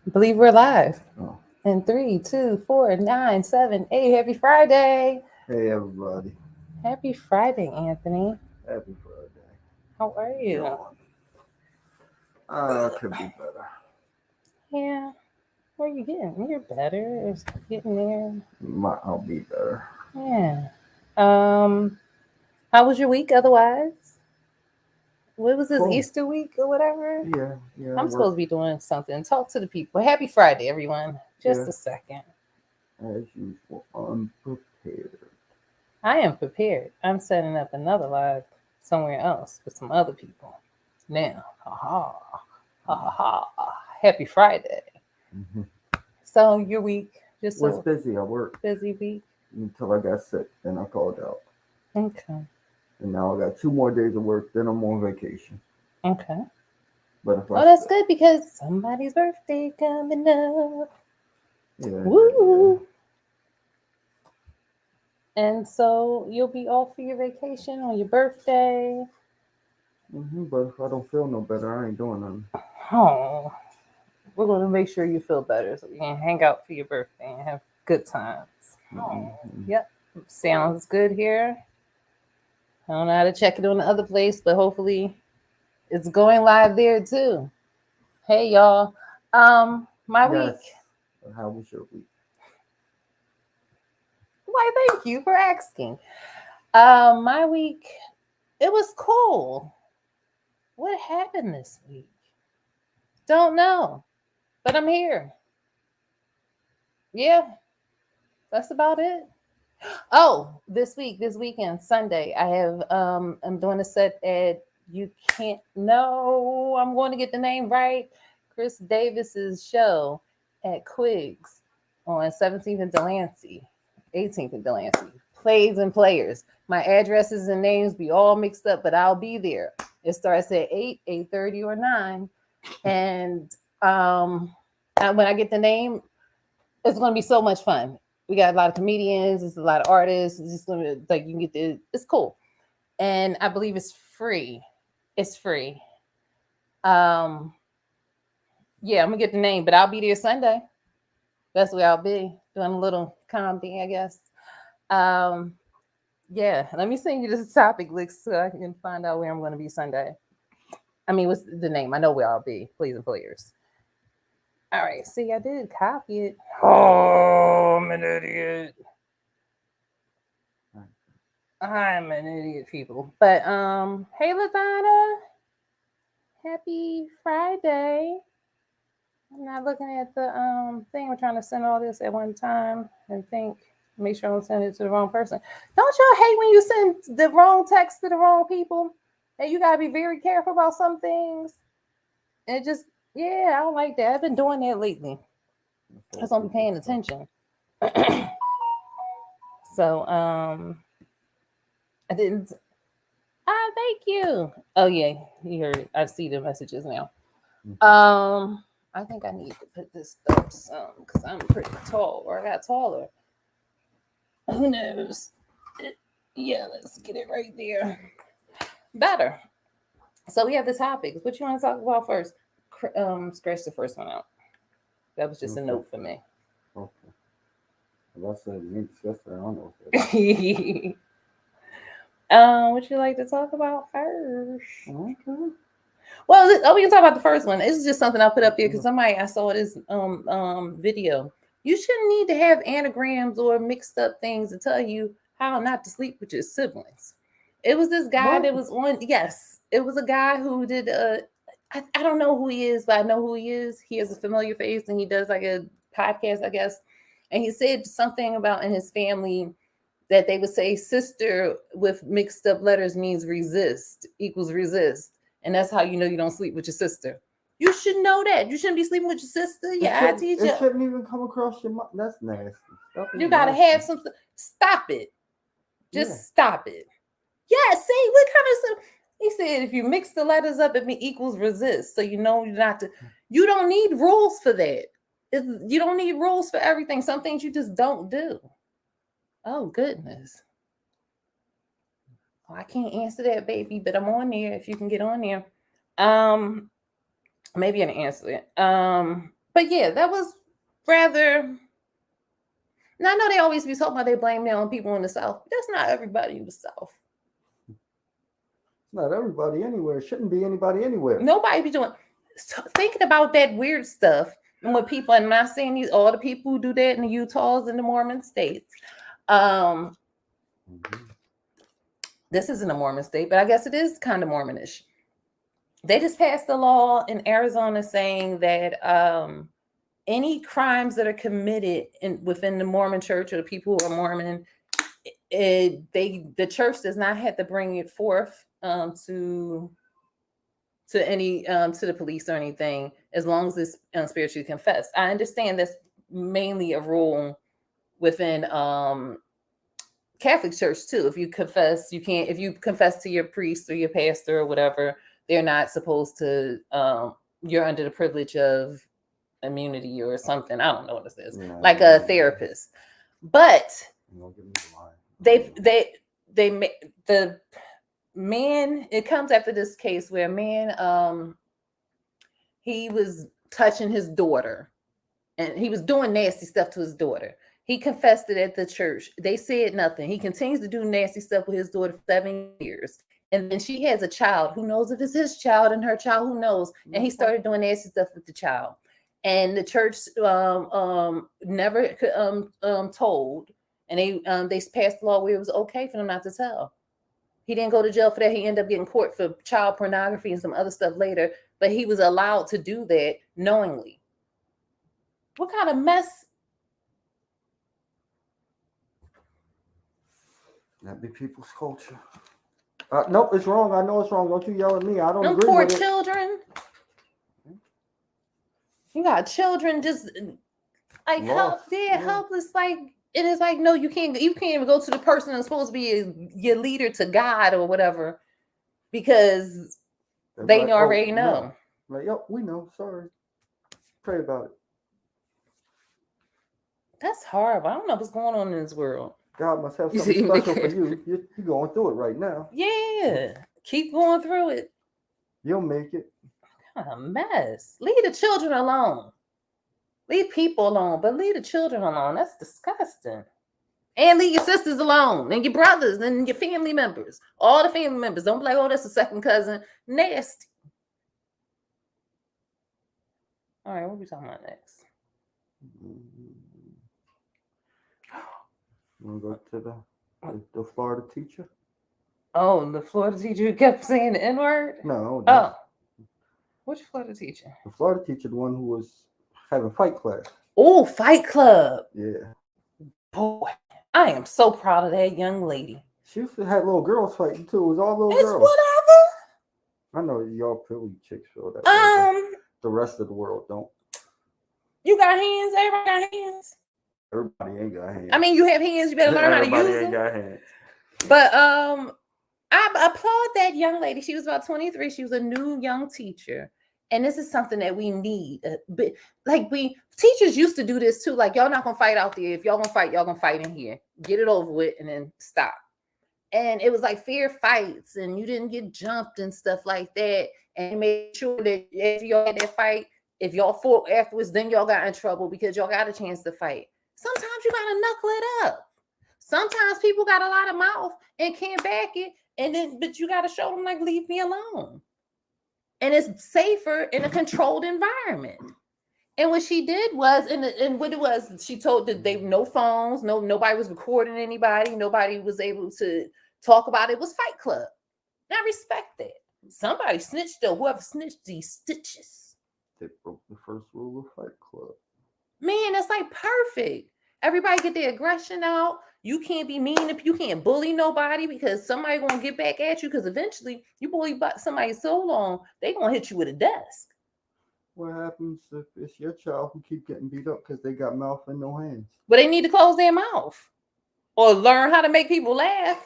I believe we're live. Oh. In 3, 2, 4, 9, 7, 8. Happy Friday. Hey everybody. Happy Friday, Anthony. Happy Friday. How are you? Yawn. Could be better. Yeah. Where are you getting? You're better. It's getting there. I'll be better. Yeah. Um, how was your week otherwise? What was this Cool. Easter week or whatever? Yeah, I'm work. supposed to be doing something. Talk to the people. Happy Friday, everyone. Yeah, Just a second. as usual. Unprepared. I am prepared. I'm setting up another live somewhere else with some other people. Now, ha ha, ha ha ha. Happy Friday. Mm-hmm. So your week, just Was a busy at work busy week. until I got sick. Then I called out. Okay, And now I got 2 more days of work. Then I'm on vacation. okay. But if I Oh, that's good because somebody's birthday coming up. yeah. Woo! And so you'll be off for your vacation on your birthday. But if I don't feel no better, I ain't doing nothing. Oh, we're going to make sure you feel better so we can hang out for your birthday and have good times. Oh, Mm-hmm. yep. Sounds good here. I don't know how to check it on the other place, but hopefully it's going live there too. Hey y'all. My Yes. week. How was your week? Why thank you for asking. My week, it was cool. What happened this week? Don't know. But I'm here. Yeah, that's about it. Oh, this weekend, Sunday, I have I'm doing a set at You Can't No, I'm going to get the name right. Chris Davis's show at Quigs on 17th and Delancey, 18th and Delancey. Plays and players. My addresses and names be all mixed up, but I'll be there. It starts at 8, 8:30 or 9. And when I get the name, it's going to be so much fun. We got a lot of comedians, it's a lot of artists. It's just going to like you can get the it's cool, and I believe it's free. It's free. Um, yeah, I'm gonna get the name, but I'll be there Sunday. That's where I'll be doing a little comedy, I guess. Um, yeah, let me send you this topic list so I can find out where I'm going to be Sunday. I mean, what's the name? I know where I'll be. Please and players. All right. See, I did copy it. Oh, I'm an idiot. I'm an idiot, people. But hey Ladonna, happy Friday. I'm not looking at the thing. We're trying to send all this at one time and think make sure I don't send it to the wrong person. Don't y'all hate when you send the wrong text to the wrong people? And you gotta be very careful about some things. And it just yeah, I don't like that. I've been doing that lately. I just don't be paying attention. So I didn't. Thank you. Oh yeah, you heard. I see the messages now. I think I need to put this up some because I'm pretty tall, or I got taller. Who knows? Yeah, let's get it right there. Better. So we have the topics. What you want to talk about first? Scratch the first one out. That was just a Okay. note for me. Okay. Well, I said we discussed that. I don't know what that Would you like to talk about first? Okay. Well, we can talk about the first one. This is just something I put up there because somebody I saw this video. You shouldn't need to have anagrams or mixed up things to tell you how not to sleep with your siblings. It was this guy What? that was on. Yes, it was a guy who did. I don't know who he is, but I know who he is. He has a familiar face, and he does like a podcast, I guess. And he said something about in his family that they would say sister with mixed up letters means resist equals resist. And that's how you know you don't sleep with your sister. You should know that. You shouldn't be sleeping with your sister, your It teacher. shouldn't even come across your mind. That's nasty. Stop You being gotta nasty. have some. Stop it. Yeah. Just stop it. Yeah, see, what kind of. He said if you mix the letters up, it equals resist. So you know you're not to. You don't need rules for that. You don't need rules for everything. Some things you just don't do. Oh goodness. Oh, I can't answer that, baby, but I'm on there if you can get on there. Um, maybe I can answer it. But yeah, that was rather. Now I know they always be talking about they blame it on people in the South. But that's not everybody in the South. It's not everybody anywhere. It shouldn't be anybody anywhere. Nobody be doing thinking about that weird stuff. And when people, and I'm not saying these all the people who do that in the Utahs and the Mormon states. Um, this isn't a Mormon state, but I guess it is kind of Mormonish. They just passed a law in Arizona saying that any crimes that are committed within the Mormon church or the people who are Mormon, the church does not have to bring it forth to any to the police or anything, as long as it's spiritually confessed. I understand that's mainly a rule within Catholic Church too. If you confess, you can't. If you confess to your priest or your pastor or whatever, they're not supposed to. You're under the privilege of immunity or something. I don't know what this is, like a therapist. But they the man. It comes after this case where a man he was touching his daughter, and he was doing nasty stuff to his daughter. He confessed it at the church. They said nothing. He continues to do nasty stuff with his daughter for 7 years. And then she has a child. Who knows if it's his child and her child? Who knows? And he started doing nasty stuff with the child. And the church never told. And they passed a law where it was okay for them not to tell. He didn't go to jail for that. He ended up getting court for child pornography and some other stuff later. But he was allowed to do that knowingly. What kind of mess? That be people's culture. Nope, it's wrong. I know it's wrong. Don't you yell at me. I don't agree Poor with children. You got children just like helpless. Like it is like, no, you can't even go to the person that's supposed to be your leader to God or whatever, because they like, already know. No. Like, yep, we know. Sorry. Pray about it. That's horrible. I don't know what's going on in this world. God must have something special for you. You're going through it right now. Yeah. Keep going through it. You'll make it. What a mess. Leave the children alone. Leave people alone, but leave the children alone. That's disgusting. And leave your sisters alone, and your brothers, and your family members. All the family members. Don't be like, oh, that's a second cousin. Nasty. All right, what are we talking about next? You want to go to the Florida teacher? Oh, the Florida teacher who kept saying the N-word? No. Oh. Which Florida teacher? The Florida teacher, the one who was having fight class. Oh, Fight Club. Yeah. Boy, I am so proud of that young lady. She used to have little girls fighting too. It was all little girls. Whatever. I know y'all Philly chicks feel that way. The rest of the world don't. You got hands? Everybody got hands? Everybody ain't got hands. I mean, you have hands. You better learn how to use them. Everybody ain't got hands. But I applaud that young lady. She was about 23. She was a new young teacher. And this is something that we need. But like teachers used to do this too. Like, y'all not gonna fight out there. If y'all gonna fight in here. Get it over with and then stop. And it was like fair fights, and you didn't get jumped and stuff like that. And made sure that if y'all had that fight, if y'all fought afterwards, then y'all got in trouble because y'all got a chance to fight. Sometimes you gotta knuckle it up. Sometimes people got a lot of mouth and can't back it, but you gotta show them, like, leave me alone. And it's safer in a controlled environment. And what she did was, and what it was, she told that they no phones, nobody was recording anybody, nobody was able to talk about it. It was Fight Club. And I respect that. Somebody snitched though. Whoever snitched these stitches. They broke the first rule of Fight Club. Man, that's like perfect. Everybody get their aggression out. You can't be mean if you can't bully nobody, because somebody gonna get back at you, because eventually you bully somebody so long, they gonna hit you with a desk. What happens if it's your child who keep getting beat up because they got mouth and no hands? But they need to close their mouth or learn how to make people laugh.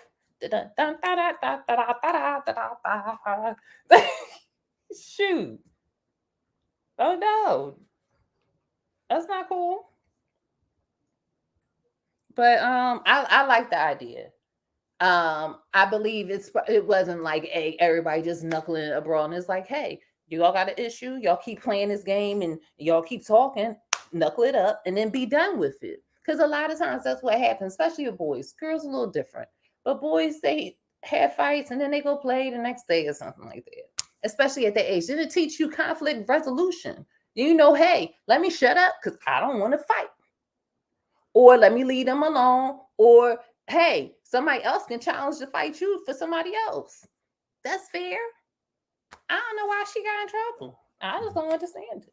Shoot. Oh no. That's not cool. But I like the idea. I believe it wasn't like everybody just knuckling a brawl, and it's like, hey, You all got an issue, y'all keep playing this game and y'all keep talking, knuckle it up and then be done with it. Because a lot of times that's what happens, especially with boys. Girls a little different. But boys, they have fights and then they go play the next day or something like that. Especially at that age. Then it teach you conflict resolution. You know, hey, let me shut up because I don't want to fight. Or let me leave them alone. Or hey, somebody else can challenge to fight you for somebody else. That's fair. I don't know why she got in trouble. I just don't understand it.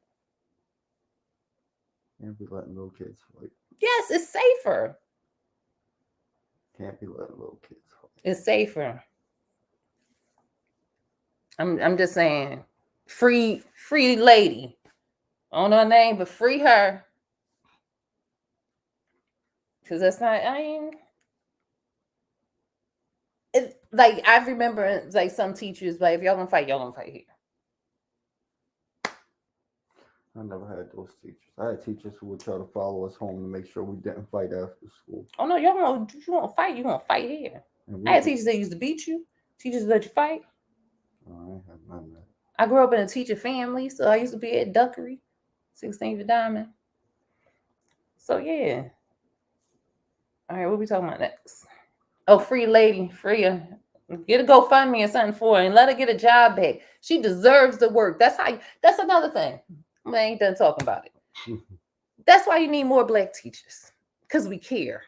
Can't be letting little kids fight. Yes, it's safer. Can't be letting little kids fight. It's safer. I'm just saying, free lady. I don't know her name, but free her. Because that's not, I mean, like I remember like some teachers, like if y'all gonna fight here. I never had those teachers. I had teachers who would try to follow us home to make sure we didn't fight after school. Oh no, you won't fight, you're gonna fight here. I had teachers that used to beat you, teachers that let you fight. Oh, I ain't had none of that. I grew up in a teacher family, so I used to be at Duckery, 16th Diamond. So yeah. All right, what we talking about next? Oh, free lady, free her. Get a GoFundMe or something for her and let her get a job back. She deserves the work. That's another thing. I ain't done talking about it. That's why you need more Black teachers. Because we care.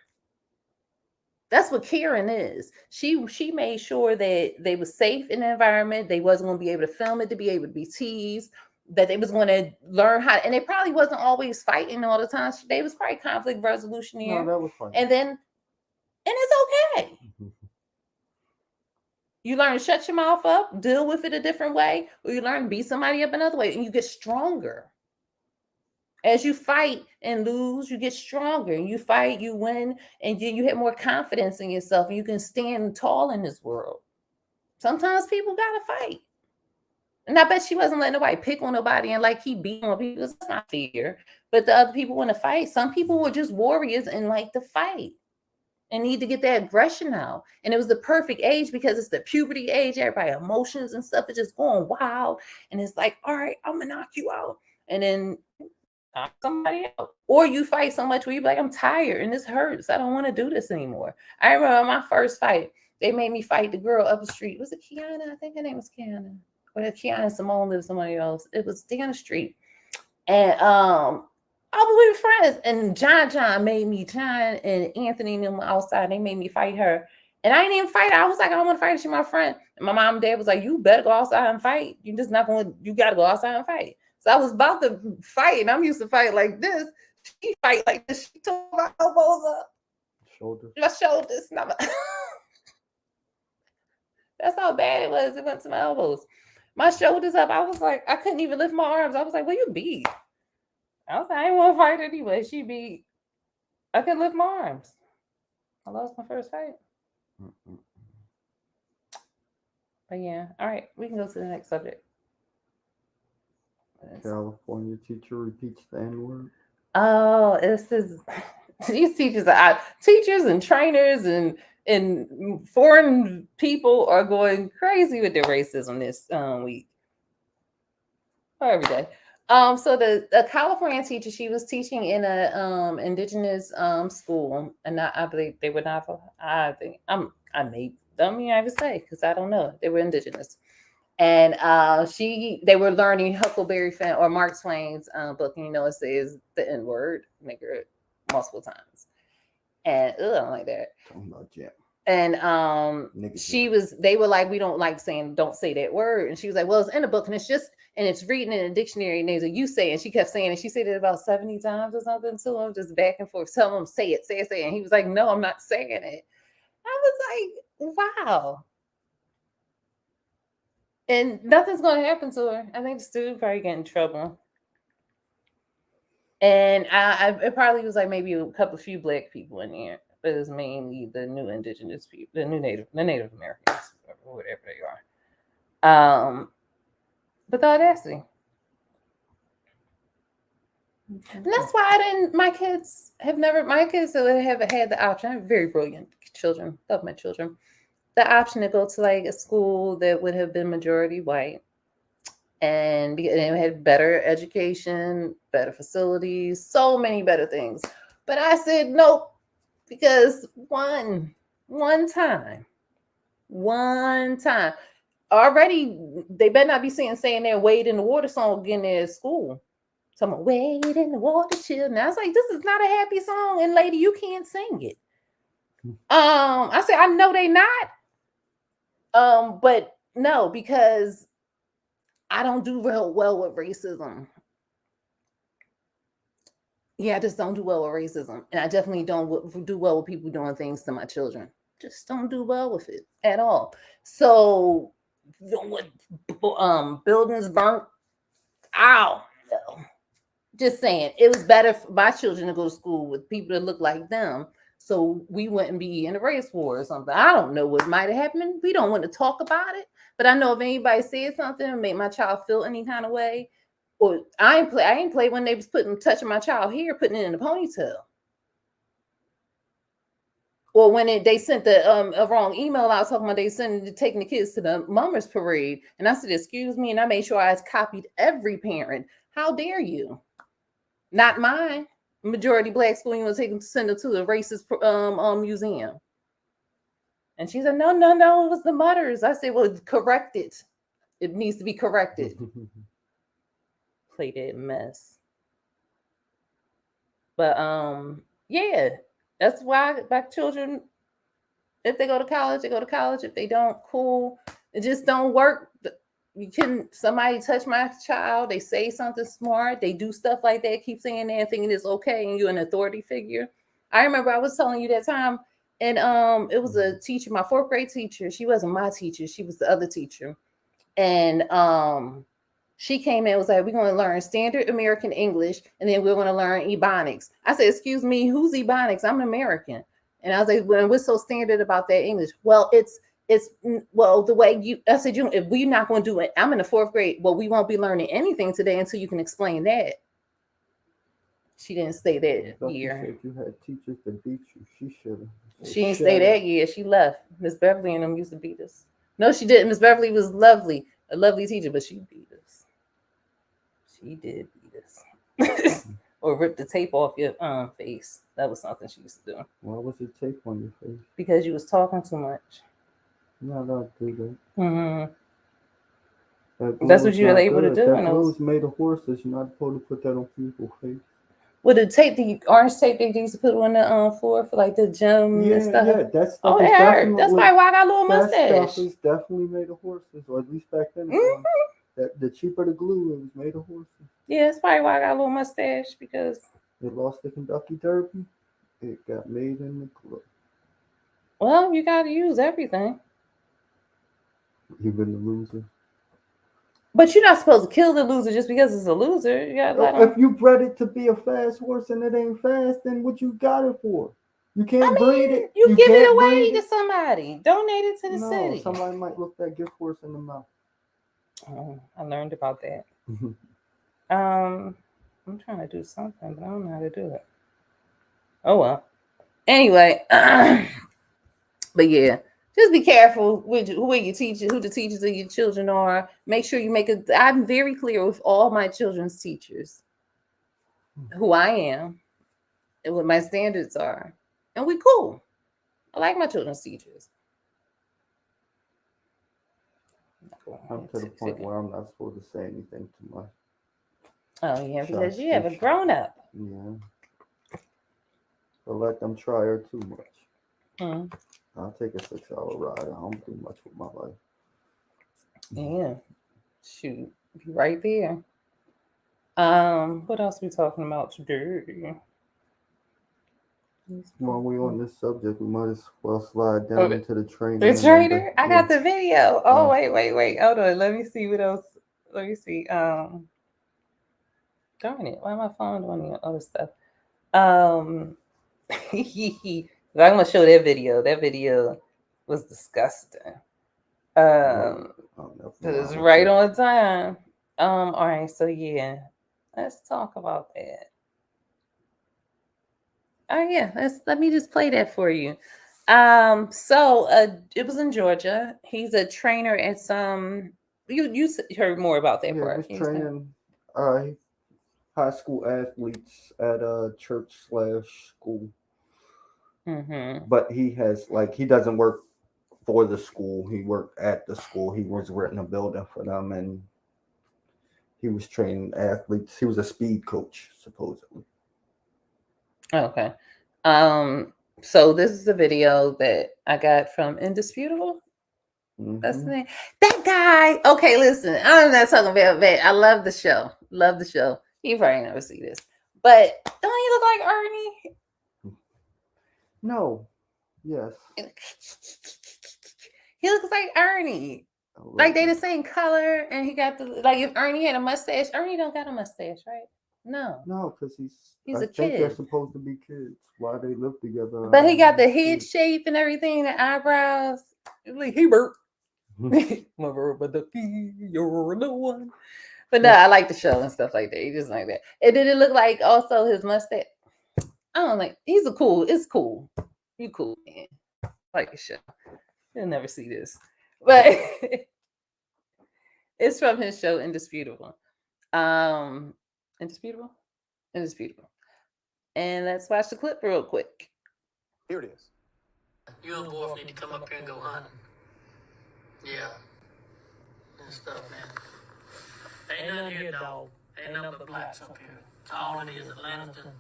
That's what caring is. She made sure that they was safe in the environment. They wasn't going to be able to film it, to be able to be teased, that they was going to learn how, and they probably wasn't always fighting all the time. They was probably conflict resolution here. No, that was fine. And it's okay. You learn to shut your mouth up, deal with it a different way, or you learn to beat somebody up another way, and you get stronger. As you fight and lose, you get stronger. You fight, you win, and you have more confidence in yourself, and you can stand tall in this world. Sometimes people gotta fight. And I bet she wasn't letting nobody pick on nobody and like keep beating on people. It's not fair. But the other people want to fight. Some people were just warriors and like to fight and need to get that aggression out. And it was the perfect age because it's the puberty age. Everybody emotions and stuff is just going wild. And it's like, all right, I'm gonna knock you out. And then knock somebody out. Or you fight so much where you're like, I'm tired and this hurts. I don't want to do this anymore. I remember my first fight, they made me fight the girl up the street. Was it Kiana? I think her name was Kiana. Or Kiana Simone lives somebody else. It was down the street. And we were friends. And John made me, John and Anthony and them were outside. They made me fight her. And I didn't even fight her. I was like, I don't want to fight her. She's my friend. And my mom and dad was like, you better go outside and fight. You just not going to, you got to go outside and fight. So I was about to fight. And I'm used to fight like this. She fight like this. She took my elbows up. My shoulders. That's how bad it was. It went to my elbows. My shoulders up. I was like, I couldn't even lift my arms. I was like, well, you beat. I was like, I didn't want to fight anyway. She beat. I couldn't lift my arms. I lost my first fight. But yeah, all right. We can go to the next subject. California teacher repeats the N-word. Oh, it's this. These teachers are teachers and trainers and foreign people are going crazy with their racism this week or every day. So the California teacher, she was teaching in a indigenous school, and I believe they were not. I think I may don't mean I even say because I don't know. They were indigenous, and they were learning Huckleberry Finn or Mark Twain's book. And, it says the N-word, nigger, multiple times, and I don't like that. Talking about Jim. And they were like, we don't like saying, don't say that word. And she was like, well, it's in the book and it's written in a dictionary. And there's a you say, and she kept saying it. She said it about 70 times or something to him, just back and forth, telling him, say it. And he was like, no, I'm not saying it. I was like, wow. And nothing's going to happen to her. I think the student probably get in trouble. And it probably was like maybe a few Black people in there. But it's mainly the new indigenous people, the Native Americans, or whatever they are. But the audacity. And that's why my kids have had the option. I have very brilliant children, love my children. The option to go to like a school that would have been majority white and it had better education, better facilities, so many better things. But I said nope, because one time, one time already, they better not be saying their "Wade in the Water" song again at school. Someone "Wade in the water, children." I was like, this is not a happy song, and lady, you can't sing it. I said, I know they not. But no, because I don't do real well with racism. Yeah, I just don't do well with racism, and I definitely don't do well with people doing things to my children. Just don't do well with it at all. So, what buildings burnt? Ow! Just saying, it was better for my children to go to school with people that look like them, so we wouldn't be in a race war or something. I don't know what might have happened. We don't want to talk about it, but I know if anybody said something and made my child feel any kind of way, or I ain't play when they was touching my child hair, putting it in a ponytail, or when they sent a wrong email out talking about taking the kids to the mummers parade, and I said, excuse me, and I made sure I copied every parent. How dare you? Not mine. Majority black school. You want to send them to a racist museum? And she said, no, no, no. It was the Mutters. I said, well, correct it. It needs to be corrected. Play that mess. But yeah, that's why my children, if they go to college, they go to college. If they don't, cool. It just don't work. Somebody touch my child, they say something smart, they do stuff like that, keep saying that and thinking it's okay, and you're an authority figure. I remember I was telling you that time, and it was a teacher, my fourth grade teacher. She wasn't my teacher, she was the other teacher. And she came in and was like, we're going to learn standard American English, and then we're going to learn Ebonics. I said, excuse me, who's Ebonics? I'm American. And I was like, well, what's so standard about that English? Well, it's the way I said, if we're not going to do it, I'm in the fourth grade. Well, we won't be learning anything today until you can explain that. She didn't stay that year. You had teachers that beat you. She didn't stay that year. She left. Miss Beverly and them used to beat us. No, she didn't. Miss Beverly was lovely, a lovely teacher, but she beat us. She did beat us. Or rip the tape off your face. That was something she used to do. Why was the tape on your face? Because you was talking too much. No, don't do that. Mm-hmm. That's what you were able to do. That glue was made of horses. You're not supposed to put that on people's face. With the tape, the orange tape they used to put on the floor for like the gym and stuff. Yeah, that stuff. Oh, it hurt. That's probably why I got a little mustache. That stuff is definitely made of horses, or at least back then. Mm-hmm. The cheaper the glue, it was made of horses. Yeah, that's probably why I got a little mustache, because it lost the Kentucky Derby. It got made in the glue. Well, you got to use everything. Even the loser. But you're not supposed to kill the loser just because it's a loser. You gotta let him. If you bred it to be a fast horse and it ain't fast, then what you got it for? You can't breed it. You give it away to somebody. Donate it to the city. Somebody might look that gift horse in the mouth. Oh, I learned about that. I'm trying to do something, but I don't know how to do it. Oh well. Anyway, but yeah. Just be careful with who the teachers of your children are. Make sure you I'm very clear with all my children's teachers who I am and what my standards are. And we cool. I like my children's teachers. I'm to the point where I'm not supposed to say anything too much. Oh, yeah, because you have a grown up. Yeah. But let them try her too much. Mm-hmm. I'll take a 6-hour ride. I don't do much with my life. Yeah. Shoot. Be right there. What else are we talking about today? While we're on this subject, we might as well slide down into the trainer. The trainer? I got the video. Oh, wait. Hold on. Let me see what else. Let me see. Darn it. Why am I phone doing other stuff? I'm gonna show that video. That video was disgusting. It's right on time. All right, so yeah, let's talk about that. Oh yeah, let me just play that for you. So it was in Georgia. He's a trainer at some you heard more about that Yeah, part. was training high school athletes at a church/school. Mm-hmm. But he has he doesn't work for the school. He worked at the school. He was renting a building for them, and he was training athletes. He was a speed coach, supposedly. Okay. So this is a video that I got from Indisputable. That's the Hmm. name. That guy. Okay, listen. I'm not talking about that. I love the show. Love the show. You probably never see this, but don't he look like Ernie? No. Yes. He looks like Ernie. A Like little they the bit. same color, and he got the like. If Ernie had a mustache, Ernie don't got a mustache, right? No, No, because he's I a think they're kid. supposed to be kids. Why they live together, I But he don't got the head understand. shape and everything, the eyebrows. Like he burped. But you're the one. But no, Yes. I like the show and stuff like that. He just like that. And did it look like also his mustache? I don't like. He's a cool. It's cool. You cool man. Like a show. You'll never see this, but it's from his show Indisputable. Um, Indisputable, Indisputable. And let's watch the clip real quick. Here it is. You and Borf need to come up here and go hunting. Yeah. And stuff, man. Ain't nothing here, dog. Ain't nothing but blacks up here. All it is Atlanta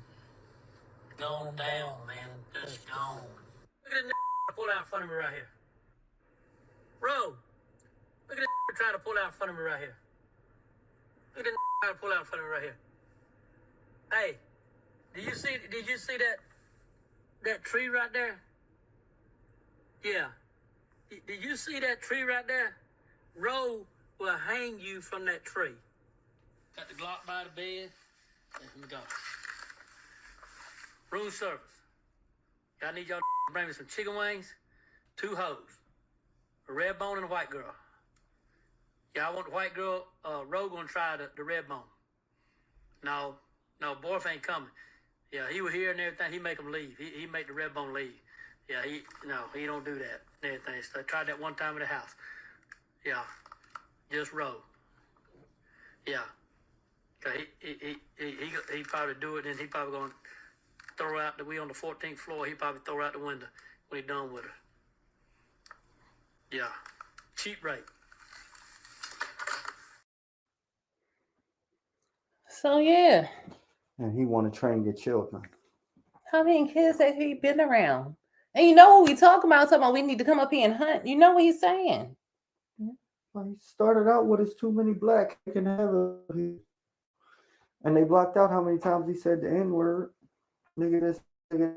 gone down, man. Just gone. Look at this pull out in front of me right here. Bro, look at this trying to pull out in front of me right here. Look at this trying to pull out in front of me right here. Hey, did you see that tree right there? Yeah. Did you see that tree right there? Roe will hang you from that tree. Got the Glock by the bed. Let me go. Room service. I need y'all to bring me some chicken wings, 2 hoes, a red bone and a white girl. Yeah, I want the white girl. Roe gonna try the red bone. No, Borf ain't coming. Yeah, he was here and everything. He make them leave. He make the red bone leave. Yeah, he don't do that and everything. So I tried that one time at the house. Yeah, just Roe. Yeah, cause he probably do it, and he probably gonna throw out we on the 14th floor. He probably throw out the window when he done with her. Yeah, cheap rate. So yeah, And he want to train your children. how many kids have he been around? And you know what we talking about? Talking about we need to come up here and hunt. You know what he's saying? Well, he started out with his too many black. He can have it. And they blocked out how many times he said the N word. Nigga this, nigga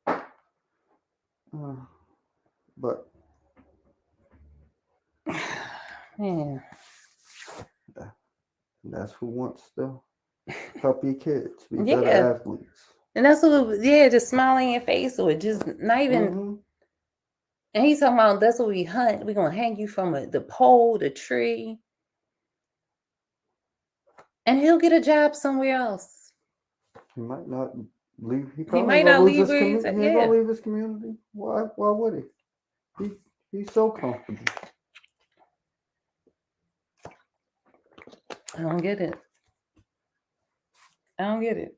that. But Man. that's who wants to help your kids be Yeah. better athletes. And that's what, just smiling in your face or just not even. Mm-hmm. And he's talking about that's what we hunt. We're gonna hang you from the pole, the tree, and he'll get a job somewhere else. He might not leave. He He probably might ain't gonna not lose leave his where he's community. at. He ain't Yeah. gonna leave his community. Why would he? He's so comfortable. I don't get it. I don't get it.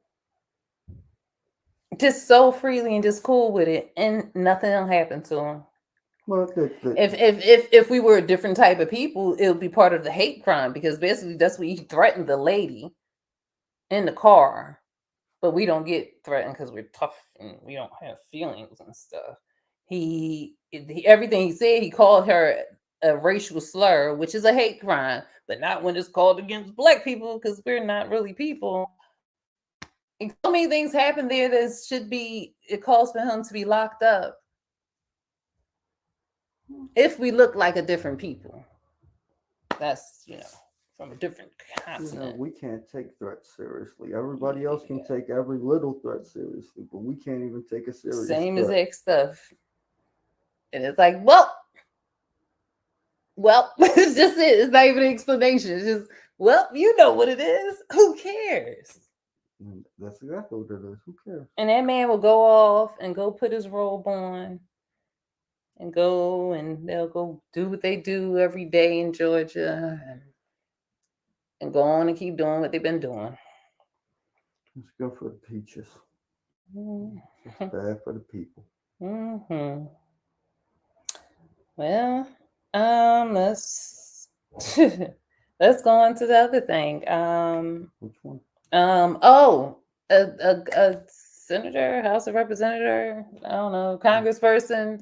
Just so freely and just cool with it, and nothing will happen to him. Well, If we were a different type of people, it would be part of the hate crime because basically that's what he threatened the lady in the car. But we don't get threatened because we're tough and we don't have feelings and stuff. He everything he said, he called her a racial slur, which is a hate crime, but not when it's called against black people because we're not really people. And so many things happen there that should be. It calls for him to be locked up if we look like a different people. That's from a different continent. we can't take threats seriously. Everybody else can take every little threat seriously, but we can't even take a serious Same threat. exact stuff. And it's like, well, it's just it. It's not even an explanation. It's just, well, you know what it is. Who cares? And that's exactly what it is. Who cares? And that man will go off and go put his robe on and go, and they'll go do what they do every day in Georgia, and go on and keep doing what they've been doing. It's good for the peaches. Mm-hmm. It's bad for the people. Well, let's let's go on to the other thing. Which one? Oh, a senator, House of Representative, I don't know, congressperson.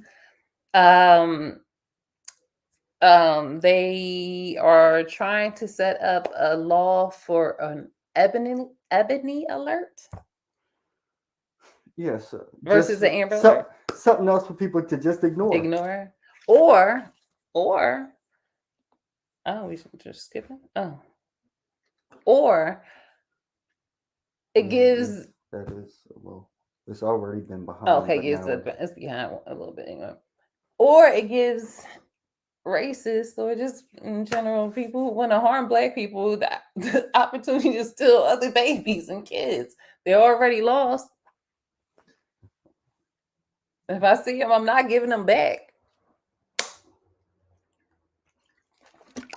Um, they are trying to set up a law for an ebony alert Yes. versus the Amber Alert. Something else for people to just ignore. Ignore, or oh, we should just skip it. Oh, or it gives. That is well. It's already been behind. Okay, it's behind a little bit anyway. Or it gives racists or just in general people who want to harm Black people the opportunity to steal other babies and kids. They're already lost. If I see them, I'm not giving them back.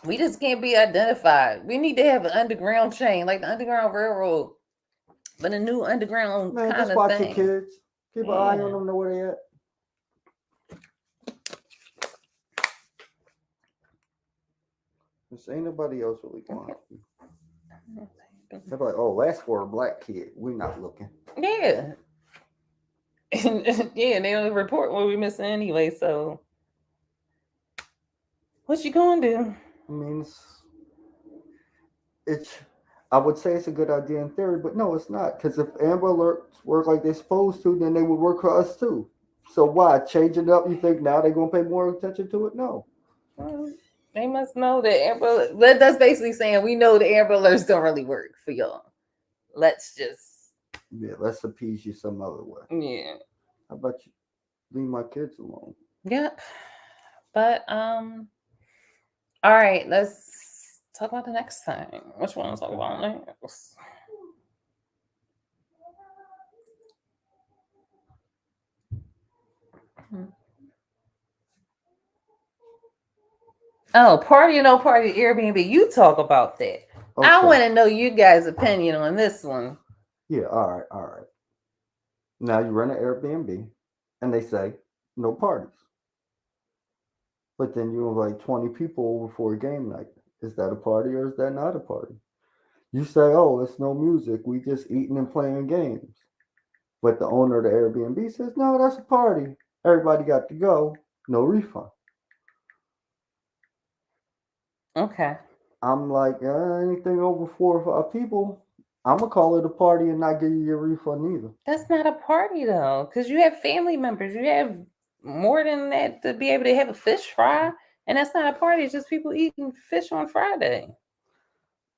We just can't be identified. We need to have an underground chain, like the Underground Railroad, but a new underground Man, kind just of watch thing. your kids. Keep an eye on them, know where they at. This ain't nobody else really going. They're like, oh, that's for a Black kid. We're not looking. Yeah. Yeah, and they don't report what we missing anyway, so what you gonna do? I mean, I would say it's a good idea in theory, but no, it's not. Because if Amber Alerts work like they're supposed to, then they would work for us too. So why change it up? You think now they're gonna pay more attention to it? No. Well, they must know that Amber. That's basically saying we know the Amber Alerts don't really work for y'all. Let's let's appease you some other way. Yeah. How about you leave my kids alone? Yep. But all right, let's talk about the next thing. Which one to talk about next? Oh, party or no party Airbnb. You talk about that. Okay. I want to know you guys' opinion on this one. Yeah, all right. Now you run an Airbnb and they say no parties. But then you invite 20 people over for a game night. Is that a party or is that not a party? You say, oh, it's no music. We just eating and playing games. But the owner of the Airbnb says, no, that's a party. Everybody got to go. No refund. Okay. I'm like, anything over 4 or 5 people, I'm going to call it a party and not give you your refund either. That's not a party, though, because you have family members. You have more than that to be able to have a fish fry. And that's not a party. It's just people eating fish on Friday.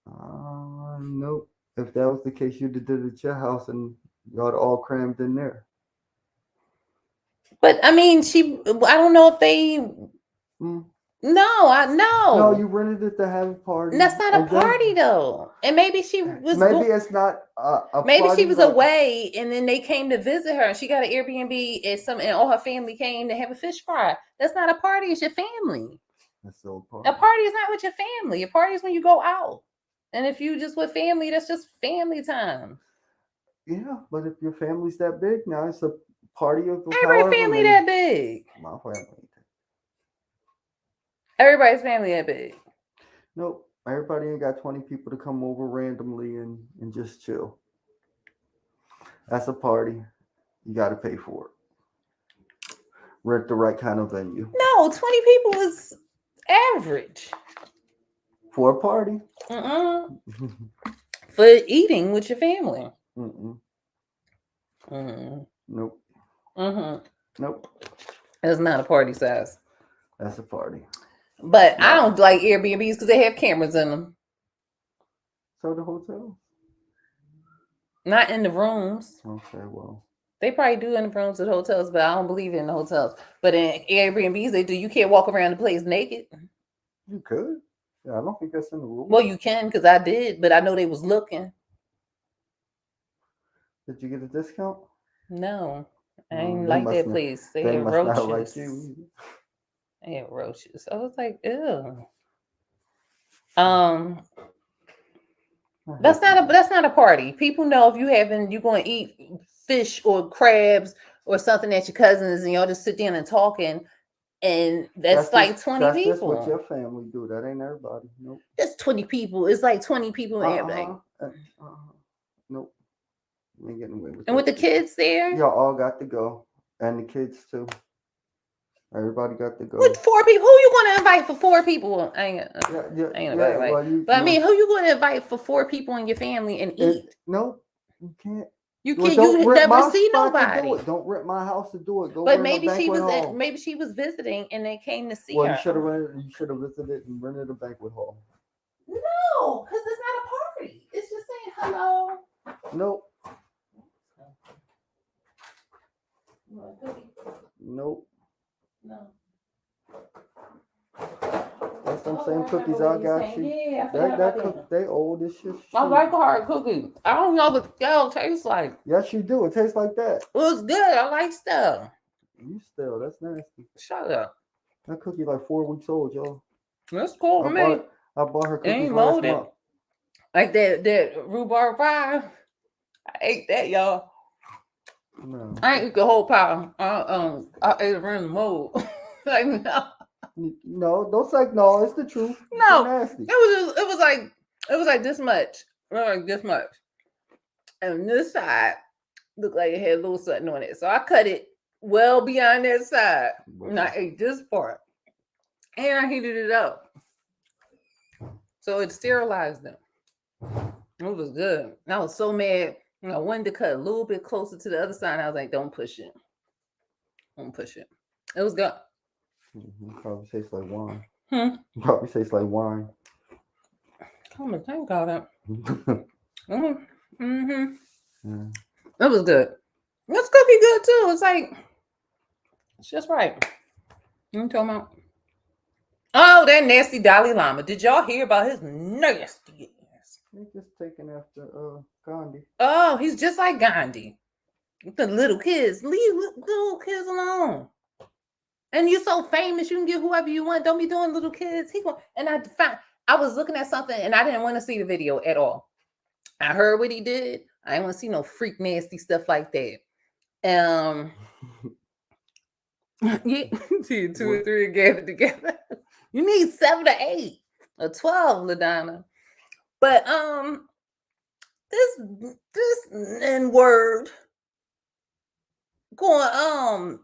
Nope. If that was the case, you'd have did it at your house and y'all all crammed in there. But, I mean, I don't know if they... No, you rented it to have a party. That's not a party though. And maybe she was. Maybe it's not a maybe party, she was away, and then they came to visit her, and she got an Airbnb, and all her family came to have a fish fry. That's not a party. It's your family. That's still a party. A party is not with your family. A party is when you go out, and if you just with family, that's just family time. Yeah, but if your family's that big, now it's a party of everybody's family that big. My family. Everybody's family that big. Nope. Everybody ain't got 20 people to come over randomly and just chill. That's a party. You got to pay for it. Rent the right kind of venue. No, 20 people is average. For a party. For eating with your family. Nope. Nope. That's not a party size. That's a party. But no. I don't like Airbnbs because they have cameras in them. So the hotel? Not in the rooms. Okay, well. They probably do in the rooms at hotels, but I don't believe in the hotels. But in Airbnbs, they do. You can't walk around the place naked. You could. Yeah, I don't think that's in the rules. Well, you can because I did, but I know they was looking. Did you get a discount? No. I ain't like that place. They had roaches. Like you. I had roaches. I was like, ew. That's not a party. People know if you're going to eat fish or crabs or something at your cousins, and y'all just sit down and talking, and that's like 20 that's people. That's what your family do. That ain't everybody. Nope. That's 20 people. It's like 20 people and everything. Nope. You ain't getting away with And with the kids there? Y'all all got to go. And the kids too. Everybody got to go. With 4 people? Who you going to invite for 4 people? I ain't invite. Well, but I mean, who you going to invite for 4 people in your family and eat? Nope. You can't. You can't. You never see nobody. Don't rip my house to do it. Go but maybe she was visiting and they came to see her. You should have visited and rented a banquet hall. No, because it's not a party. It's just saying hello. Nope. Nope. No. That's some same cookies I got you. Yeah, that they old as shit. I like a hard cookie. I don't know what the tastes like. Yes, you do. It tastes like that. It was good. I like stuff. That's nasty. Shut up. That cookie like 4 weeks old, y'all. That's cool, man. I bought her cookies ain't last molded. month. Like that rhubarb pie. I ate that, y'all. No. I ain't eat the whole pie. I ate around the mold. Like no. No, don't say no. It's the truth. No, nasty. It was like this much. Like this much. And this side looked like it had a little something on it. So I cut it well beyond that side. And I ate this part. And I heated it up. So it sterilized them. It was good. And I was so mad. I wanted to cut a little bit closer to the other side. I was like, don't push it. Don't push it. It was good. Probably tastes like wine. Probably tastes like wine. Come to think of it. Yeah. It was good. This cookie good too. It's like, it's just right. You talking about? Oh, that nasty Dalai Lama. Did y'all hear about his nasty ass? He's just taking after Gandhi. Oh, he's just like Gandhi. The little kids. Leave little kids alone. And you're so famous, you can get whoever you want. Don't be doing little kids. I was looking at something and I didn't want to see the video at all. I heard what he did. I didn't want to see no freak nasty stuff like that. Yeah, see 2 or 3 gathered together. You need 7 or 8 or 12, LaDonna. But this N word going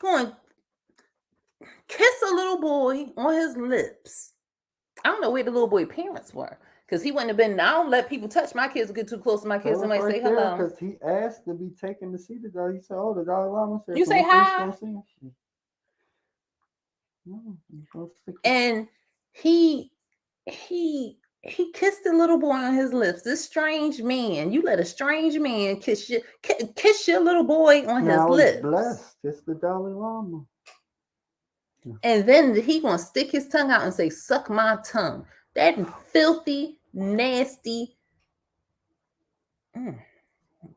going kiss a little boy on his lips. I don't know where the little boy parents were, because he wouldn't have been. I don't let people touch my kids or get too close to my kids. Somebody say hello. Because he asked to be taken to see the Dalai. He said, "Oh, the Dalai Lama said." You say hi. And he kissed the little boy on his lips. This strange man. You let a strange man kiss your little boy on his lips. Blessed. It's the Dalai Lama. And then he gonna stick his tongue out and say, "Suck my tongue." That filthy, nasty.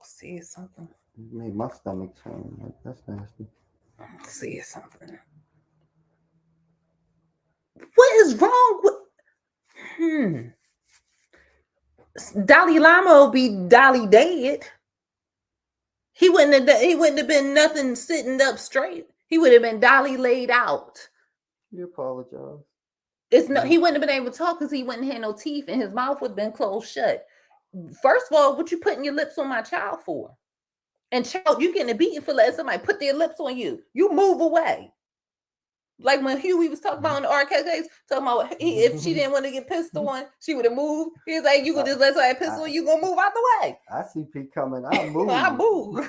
See something. It made my stomach turn. That's nasty. See something. What is wrong with? Dalai Lama will be Dalai dead. He wouldn't have been nothing sitting up straight. He would have been Dalai laid out. You apologize. He wouldn't have been able to talk because he wouldn't have no teeth and his mouth would have been closed shut. First of all, what you putting your lips on my child for? And child, you getting a beating for letting somebody put their lips on you. You move away. Like when Huey was talking about in the arcade days, talking about if she didn't want to get pissed on, she would have moved. He was like, you could just let somebody piss on you, gonna move out the way. I see Pete coming. I move. I move.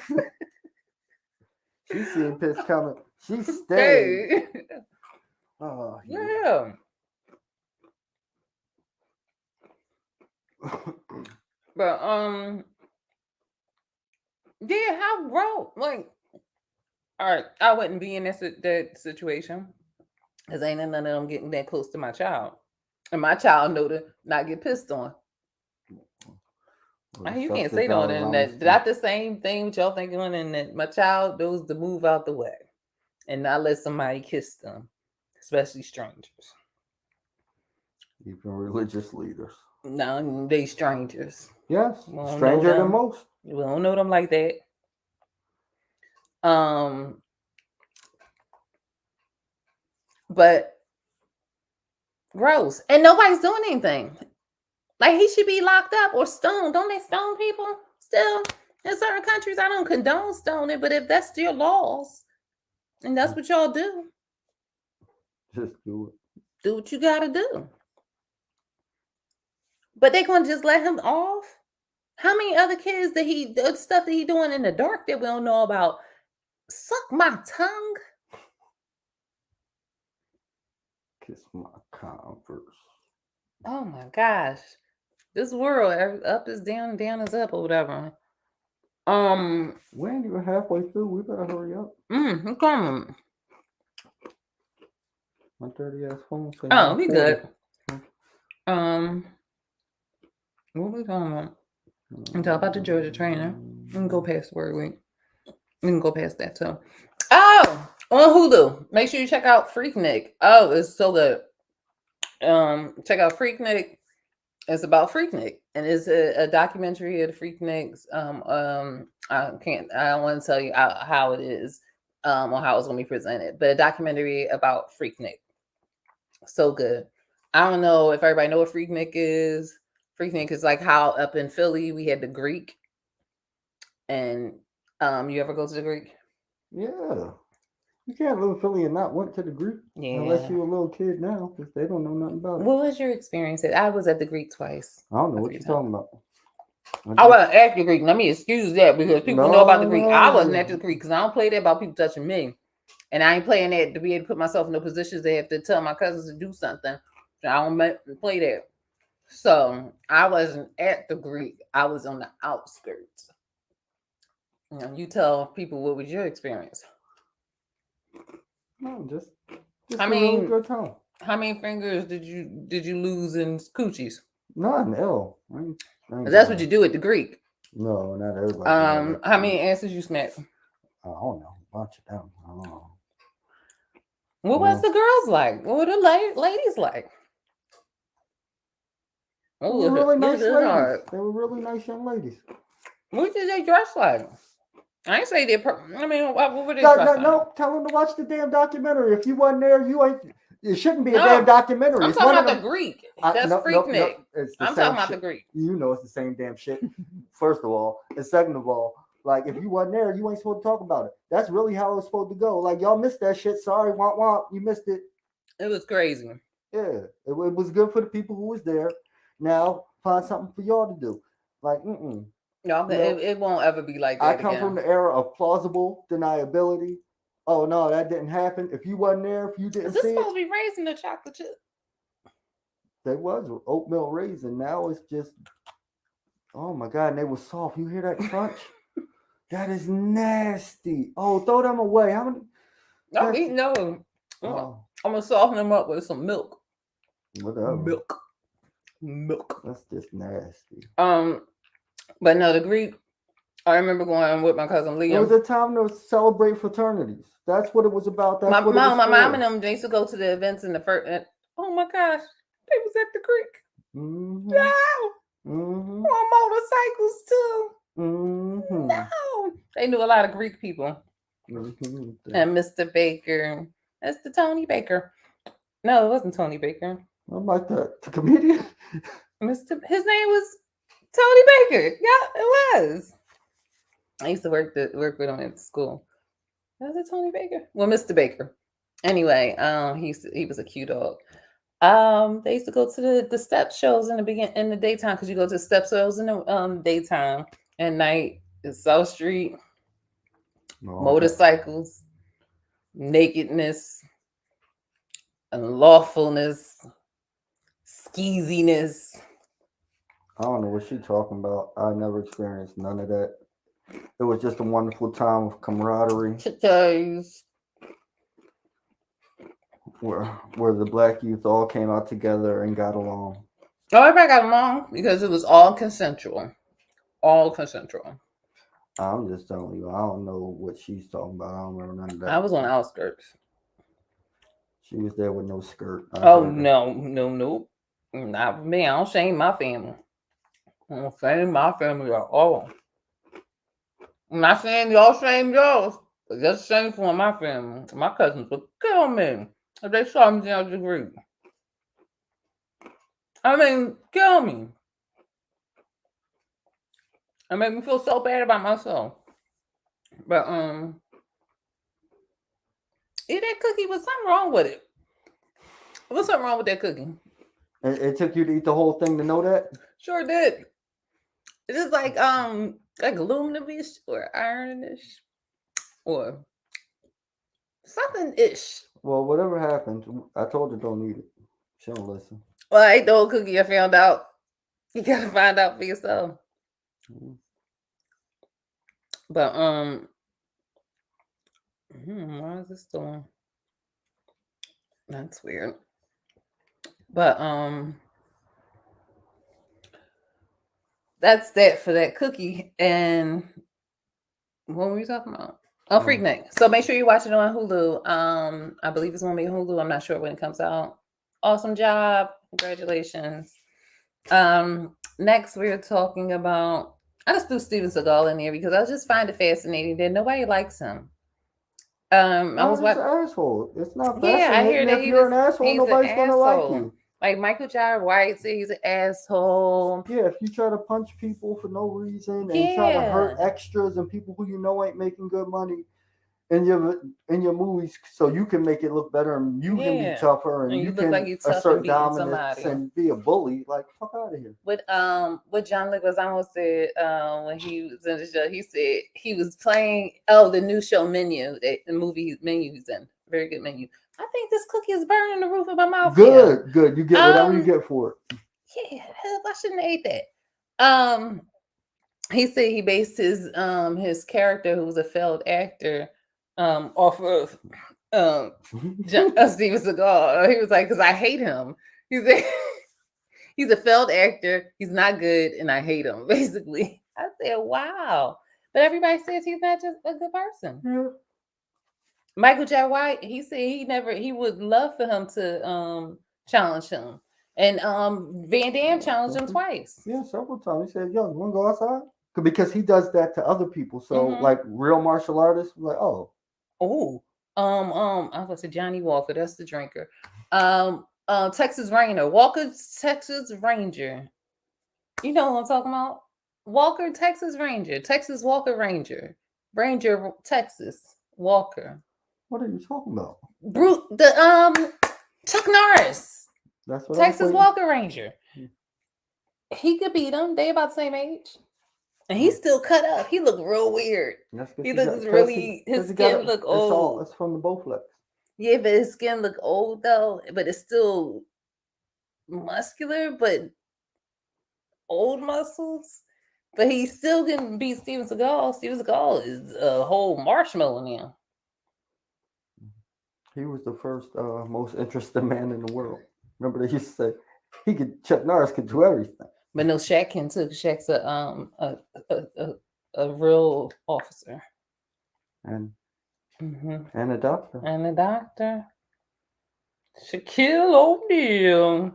She seen piss coming. She stayed. Hey. Oh yeah. But yeah, how bro? Like, all right, I wouldn't be in that situation because ain't none of them getting that close to my child, and my child know to not get pissed on. You can't say that on the internet. Not the same thing what y'all thinking on the internet. My child knows to move out the way. and not let somebody kiss them, especially strangers. Even religious leaders. No, they strangers. Yes, We don't know stranger than them. most. We don't know them like that. But gross. And nobody's doing anything. Like, he should be locked up or stoned. Don't they stone people still? In certain countries, I don't condone stoning, but if that's your laws and that's what y'all do, Just do it. do what you gotta do. But they gonna just let him off? How many other kids the stuff that he doing in the dark that we don't know about? Suck my tongue. Kiss my Converse. Oh my gosh. This world, up is down, down is up, or whatever. We ain't even halfway through. We better hurry up. I'm coming. My dirty ass phone. Oh, we good. What we talking about? I'm talking about the Georgia trainer. We can go past word week. We can go past that too. Oh, on Hulu. Make sure you check out Freaknik. Oh, it's so good. Check out Freaknik. It's about Freaknik, and it's a documentary of the Freakniks. I don't want to tell you how it is, or how it's going to be presented, but a documentary about Freaknik. So good. I don't know if everybody know what Freaknik is. Freaknik is like how up in Philly we had the Greek, and you ever go to the Greek? Yeah. You can't live in Philly and not went to the Greek. Yeah. Unless you're a little kid now, because they don't know nothing about it. What was your experience? I was at the Greek twice. I don't know what you're talking about. I wasn't at the Greek. Let me excuse that because people know about the Greek. I wasn't at the Greek because I don't play that about people touching me. And I ain't playing that to be able to put myself in the positions they have to tell my cousins to do something. So I don't play that. So I wasn't at the Greek. I was on the outskirts. You tell people, what was your experience? No, just I a mean, really good time. How many fingers did you lose in coochies? None. Ill. That's what you do at the Greek. No, not everybody. How many asses you smacked? I don't know. A bunch of them. I don't know. What was the girls like? What were the ladies like? They were really nice ladies. They were really nice young ladies. What did they dress like? I ain't say they. I mean, what were they dressed like? No, tell them to watch the damn documentary. If you wasn't there, you ain't. It shouldn't be a damn documentary. I'm talking about the Greek. That's Freaknik. I'm talking about the Greek. You know it's the same damn shit. First of all, and second of all, like if you wasn't there, you ain't supposed to talk about it. That's really how it's supposed to go. Like y'all missed that shit. Sorry, womp womp. You missed it. It was crazy. Yeah, it was good for the people who was there. Now find something for y'all to do. Like, No, it won't ever be like that. I come from the era of plausible deniability. Oh no, that didn't happen. If you wasn't there, if you didn't see it. Is this supposed to be raisin or chocolate chip? They was oatmeal raisin. Now it's just, oh my God, and they were soft. You hear that crunch? That is nasty. Oh, throw them away. How many? No. I'm gonna soften them up with some milk. Whatever. Milk. That's just nasty. But no, the Greek. I remember going with my cousin Liam. It was a time to celebrate fraternities. That's what it was about. That's my what mom and them, they used to go to the events in the first. Oh my gosh, they was at the Greek. Mm-hmm. No. Mm-hmm. On motorcycles too. Mm-hmm. No. They knew a lot of Greek people. Mm-hmm. And Mr. Baker. That's the Tony Baker. No, it wasn't Tony Baker. I'm like the comedian. His name was Tony Baker. Yeah, it was. I used to work with him at school. Was it Tony Baker? Well, Mr. Baker. Anyway, he was a cute dog. They used to go to the step shows in the daytime, because you go to step shows in the daytime. At night, it's South Street, motorcycles, nakedness, unlawfulness, skeeziness. I don't know what she's talking about. I never experienced none of that. It was just a wonderful time of camaraderie. Where the black youth all came out together and got along. Oh, everybody got along because it was all consensual. All consensual. I'm just telling you, I don't know what she's talking about. I don't remember none of that. I was on the outskirts. She was there with no skirt. I Oh heard her. no. Not me. I don't shame my family. I don't shame my family at all. I'm not saying y'all shame yours, but that's shameful in my family. My cousins would kill me if they saw me down the street. I mean, kill me. It made me feel so bad about myself. But eat that cookie was something wrong with it. What's something wrong with that cookie? It took you to eat the whole thing to know that? Sure did. It is like aluminum-ish or ironish or something ish. Well, whatever happened, I told her don't eat it. She don't listen. Well, I ate the whole cookie. I found out. You gotta find out for yourself. Mhm. But why is this still on? That's weird. But that's that for that cookie. And what were we talking about? Oh, Freaknik. So make sure you watch it on Hulu. I believe it's gonna be Hulu. I'm not sure when it comes out. Awesome job. Congratulations. Next we're talking about, I just threw Steven Seagal in there because I just find it fascinating that nobody likes him. I was He's an watching. asshole. It's not Yeah, I hear fascinating. that If you're an asshole, he's an nobody's gonna like asshole. you. Like Michael Jai White said he's an asshole. Yeah, if you try to punch people for no reason and try to hurt Yeah. extras and people who you know ain't making good money in your movies, so you can make it look better and you can be Yeah. tougher and And you you look like can you tough and assert beating dominance somebody. and be a bully, like fuck out of here. What John Leguizamo said when he was in the show, he said he was playing the new show Menu, the movie Menu he's in. Very good Menu. I think this cookie is burning the roof of my mouth. Good, good. You get whatever you get for it. Yeah, hell, I shouldn't have ate that. He said he based his character, who was a failed actor, off of Steven Seagal. He was like, because I hate him. He said he's a failed actor. He's not good, and I hate him. Basically, I said, wow. But everybody says he's not just a good person. Yeah. Michael J. White, he said he would love for him to challenge him. And Van Damme challenged him twice. Yeah, several times. He said, "Yo, you want to go outside?" Because he does that to other people. So, Mhm. like real martial artists, like, oh, Oh, I was gonna say Johnny Walker. That's the drinker. Texas Ranger, Walker, Texas Ranger. You know what I'm talking about? Walker, Texas Ranger, Texas Walker Ranger, Ranger, Texas Walker. what are you talking about? Brute, the Chuck Norris, That's what Texas I'm Walker Ranger. He could beat him. They about the same age. And he's still cut up. He look real weird. He looks really, his skin look old. It's from the Bowflex. Yeah, but his skin look old though. But it's still muscular, but old muscles. But he still can beat Steven Seagal. Steven Seagal is a whole marshmallow now. He was the first most interesting man in the world. Remember they used to say Chuck Norris could do everything. But no, Shaq can too. Shaq's a real officer. And Mm-hmm. and a doctor. And a doctor. Shaquille O'Neal.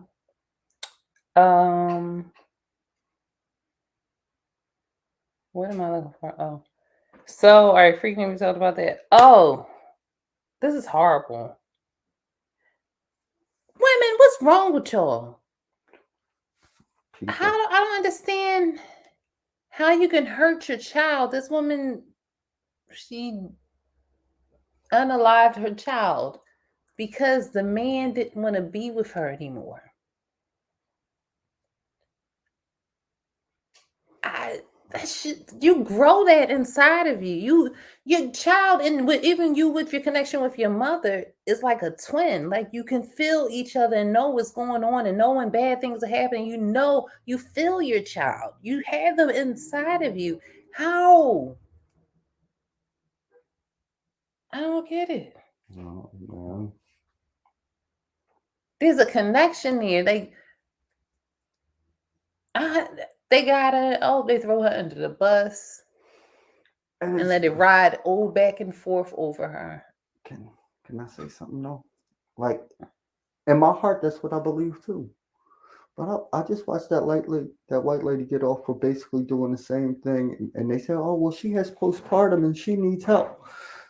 What am I looking for? Oh. So, all right, Freaknik, we talked about that. Oh, this is horrible. Women, what's wrong with y'all? People. I don't understand how you can hurt your child. This woman, she unalived her child because the man didn't want to be with her anymore. You grow that inside of you. Your child, and even you with your connection with your mother, is like a twin. Like you can feel each other and know what's going on, and know when bad things are happening. You feel your child. You have them inside of you. How? I don't get it. Oh, man. There's a connection there. They got her. Oh, they throw her under the bus. and let it ride back and forth over her. Can I say something though? Like in my heart, that's what I believe too. But I just watched that white lady get off for basically doing the same thing, and they said, "Oh well, she has postpartum and she needs help."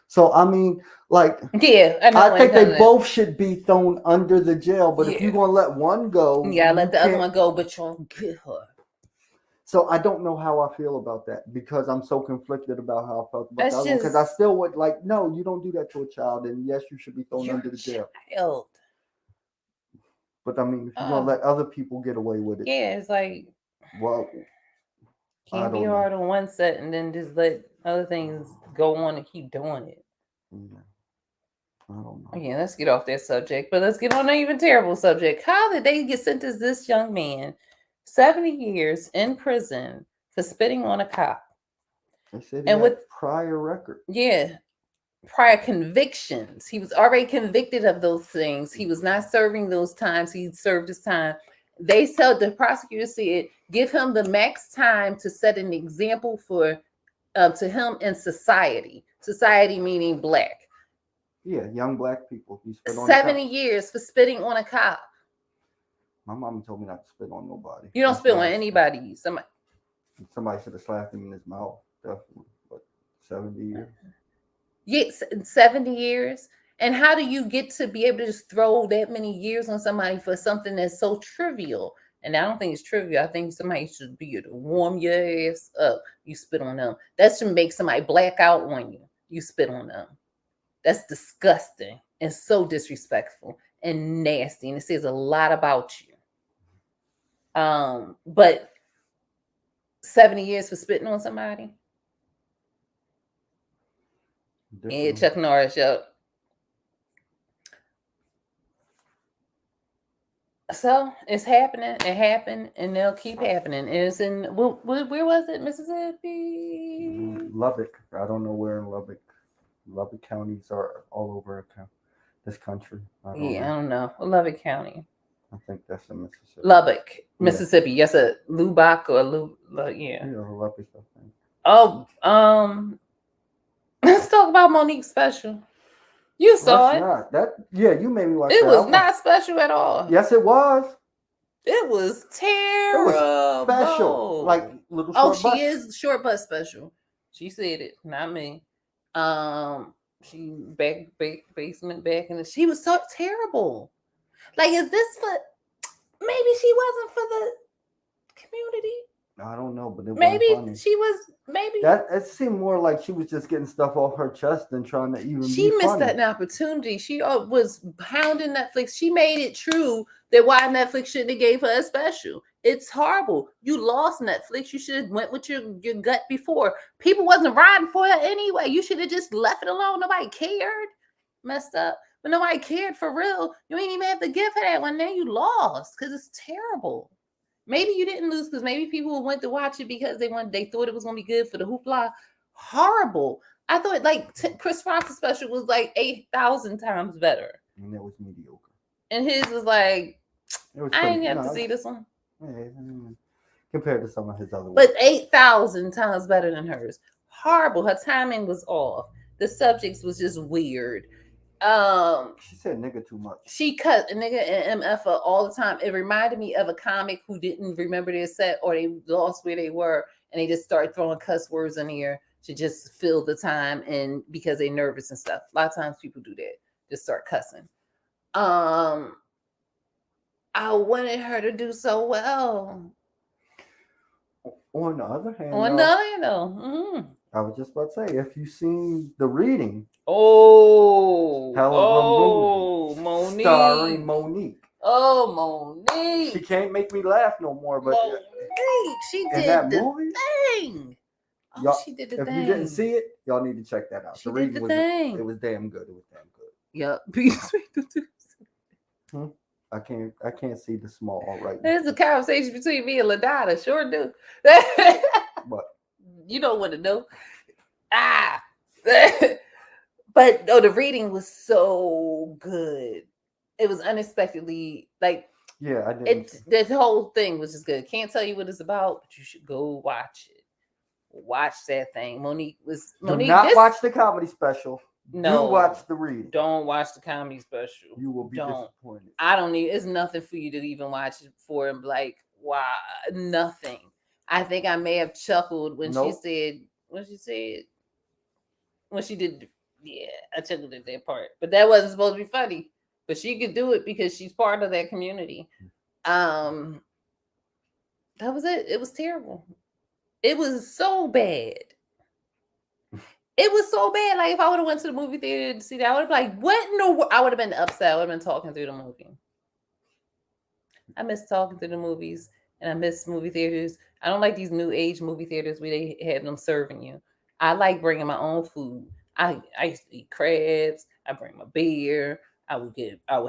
So I mean, like, Yeah, I think they both should be thrown under the jail. But if you're gonna let one go, yeah, let the other one go, but you'll get her. So I don't know how I feel about that because I'm so conflicted about how I felt about That's the other one. Because I still would like, no, you don't do that to a child, and yes, you should be thrown under the jail. Child. But I mean, if you're gonna let other people get away with it, yeah, it's like, well, can't be hard on one set and then just let other things go on and keep doing it. Yeah. I don't know. Yeah, let's get off that subject, but let's get on an even terrible subject. How did they get sentenced this young man 70 years in prison for spitting on a cop? They said he had prior record. Yeah, prior convictions. He was already convicted of those things. He was not serving those times. He served his time. They said, the prosecutor said, give him the max time to set an example for to him in society. Society meaning black. Yeah, young black people. 70 years for spitting on a cop. My mom told me not to spit on nobody. You don't spit on anybody. Somebody should have slapped him in his mouth. Definitely. But 70 years. Yes, 70 years. And how do you get to be able to just throw that many years on somebody for something that's so trivial? And I don't think it's trivial. I think somebody should be able to warm your ass up. You spit on them. That should make somebody black out on you. You spit on them. That's disgusting and so disrespectful and nasty. And it says a lot about you. But 70 years for spitting on somebody? Yeah, Chuck Norris, yo. So it's happening. It happened, and they'll keep happening. It's in where was it? Mississippi. Lubbock. I don't know where in Lubbock. Lubbock counties are all over this country. I don't know. Lubbock County. I think that's in Mississippi. Lubbock, Mississippi. Yes, a Lubbock or yeah. Lubbock. I think. Oh, let's talk about Monique's special. You saw it. You made me watch it. It was not special at all. Yes, it was. It was terrible. It was special. Like little short bus. She is short bus special. She said it, not me. She basement back and she was so terrible. Like, is this for maybe she wasn't for the community? I don't know, but maybe she was. Maybe that it seemed more like she was just getting stuff off her chest than trying to even. She missed that opportunity. She was hounding Netflix. She made it true that why Netflix shouldn't have gave her a special. It's horrible. You lost Netflix. You should have went with your gut before. People wasn't riding for her anyway. You should have just left it alone. Nobody cared. Messed up, but nobody cared for real. You ain't even have to give her that one. Now you lost because it's terrible. Maybe you didn't lose because maybe people went to watch it because they thought it was going to be good for the hoopla. Horrible. I thought Chris Rock's special was like 8,000 times better. And it was mediocre. And his was like, I didn't have to see this one. Yeah, compared to some of his other ones. But 8,000 times better than hers. Horrible. Her timing was off. The subjects was just weird. She said nigga too much. She cut a nigga and MF all the time. It reminded me of a comic who didn't remember their set or they lost where they were and they just started throwing cuss words in here to just fill the time and because they're nervous and stuff. A lot of times people do that. Just start cussing. I wanted her to do so well. On the other hand, I was just about to say, if you've seen The Reading, hell of a movie, Monique, starring Monique. Oh, Monique! She can't make me laugh no more. But Monique, she did that the movie, thing. She did the thing. If you didn't see it, y'all need to check that out. She did the thing. It was damn good. Yep. I can't see the small right now. There's a conversation between me and LaDonna. Sure do. What? You don't want to know. But The Reading was so good. It was unexpectedly I didn't. The whole thing was just good. Can't tell you what it's about, but you should go watch it. watch that thing. Monique. Do not watch the comedy special. No, do watch the reading. Don't watch the comedy special. You will be disappointed. I don't need. It's nothing for you to even watch it for. And like, wow, nothing. I think I may have chuckled when she said when she did. Yeah, I chuckled at that part, but that wasn't supposed to be funny. But she could do it because she's part of that community. That was it. It was terrible. It was so bad. It was so bad. Like if I would have went to the movie theater to see that, I would have been like, "What in the world?" I would have been upset. I would have been talking through the movie. I miss talking through the movies, and I miss movie theaters. I don't like these new age movie theaters where they have them serving you. I like bringing my own food. I used to eat crabs. I bring my beer. I would